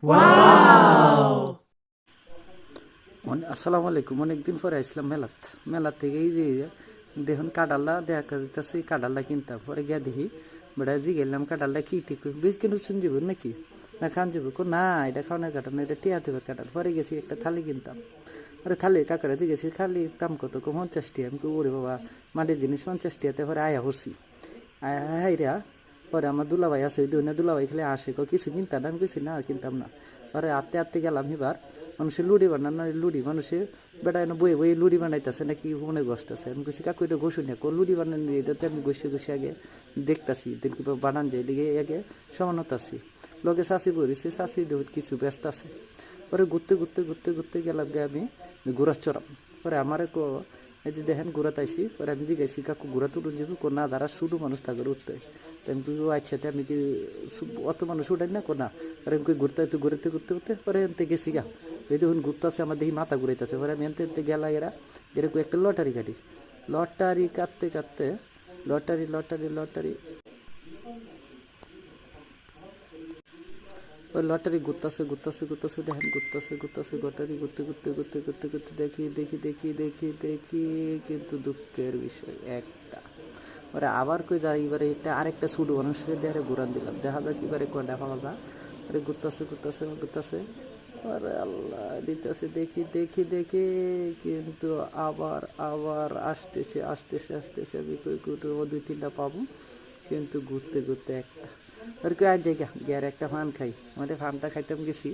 Wow! আসসালামু আলাইকুম। অনেকদিন পরে আসলাম মেলাত থেকে এই যে দেখুন কাঁঠালটা দেখা যাচ্ছে কাঁঠালটা কিনতাম পরে গিয়ে দেখি বেড়া জি গেলাম কাঁঠালটা কি ঠিক বীজ কিনে শুন যাব নাকি না খান যাব না এটা খাওয়ানোর কাঁঠাল না এটা টিয়া দেবের কাঁঠাল পরে গেছি একটা থালি কিনতাম আরে থালি কাকারে দিয়ে গেছি খালি দাম কত 50 টিয়া আমি ওরে বাবা মাটির জিনিস 50 টিয়াতে পরে আয়া হচ্ছি আয়া হাইরা পরে আমার দুলাভাই আছে ওই দুই দুলাভাই খেলে আসে কিছু কিনতাম আমি কিছু না কিনতাম না পরে আত্তে আত্তে গেলাম এবার মানুষের লুড়ি বানান না লুড়ি মানুষে বেড়ায় না বয়ে বয়ে লুড়ি বানাইতেছে নাকি মনে বসতেছে আমি কিছু কাকু এটা ঘষু না লুড়ি বানান এটাতে আমি ঘষে ঘষে আগে দেখতেছি দেখি বানান যায় এদিকে আগে সমানতাছি লগে শাশি পড়েছি শাশি কিছু ব্যস্ত আছে পরে ঘুরতে গেলাম গে আমি ঘোরা চড়াম পরে আমার এই যে দেখেন ঘোরা তাইছি পরে আমি জিজ্ঞাসি কাকু ঘোরা তুলুন যাবো না দাঁড়া শুধু মানুষ থাকে উঠতে তো আমি আচ্ছা আমি কি অত মানুষ উঠাই না কোনা পরে আমি ঘুরতে পরে এনতে গেছি গা এই দেখুন ঘুরতে আছে আমার দেখি মাথা ঘুরাইতেছে পরে আমি এনতে গেলা এরকম একটা লটারি কাটি লটারি কাটতে লটারি ওই লটারি ঘুরতেছে দেখেন ঘুরতেছে লটারি ঘুরতে দেখি কিন্তু দুঃখের বিষয় একটা ওরা আবার কই যায় এবারে এটা আরেকটা ছোট মানুষের দেহারে ঘুরান দিলাম দেখা যাক এবারে কয়টা পাওয়া যায় আরে ঘুরতেছে আরে আল্লাহ দিতেছে দেখি কিন্তু আবার আসতেছে আমি কই কুটুর 2-3টা পাবো কিন্তু ঘুরতে একটা আর কি আজ জায়গা গিয়ার একটা ফান খাই মানে ফানটা খাইতাম গেছি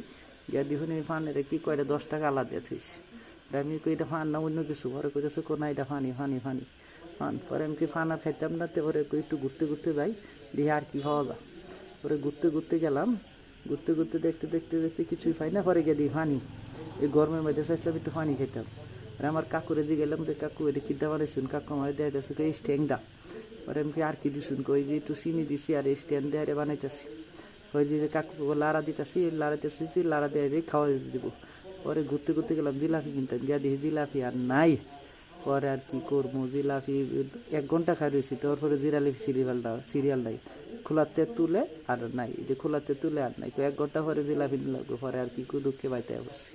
গিয়া দেখুন এই ফানের কি কয়টা 10 টাকা আলাদা থইছি আমি কই এটা ফান না অন্য কিছু পরে কইতেছে কোন এটা ফান পরে আমি কি ফান আর খাইতাম না পরে একটু ঘুরতে যাই দিয়ে আর কি খাওয়া যায় পরে ঘুরতে গেলাম ঘুরতে দেখতে কিছুই পাই না পরে গিয়ে দিই ফানি এই গরমের মধ্যে চাইছিলাম একটু ফানি খাইতাম আর আমার কাকুরে যে গেলাম যে কাকু এটা কিনতে বানাইছুন কাকু আমার দেয় যাচ্ছে এই স্ট্যাং দা পরে আমি আর কি দিছুন কই যে একটু চিনি দিছি আর স্ট্যান্ড দিয়ে বানাইতেছি ওই যে কাকু লাড়া দিতেছি লাড়া দিয়ে খাওয়া দিব পরে ঘুরতে গেলাম জিলাপি কিনতাম গিয়া দেখি জিলাপি আর নাই পরে আর কি করবো জিলাপি 1 ঘন্টা খাই রয়েছি তারপরে জিরালি সিরিয়াল নাই খোলাতে তুলে আর নাই যে খোলাতে তুলে আর নাই 1 ঘন্টা পরে জিলাপি লাগবে পরে আর কি দুঃখে বাইতে বসছি।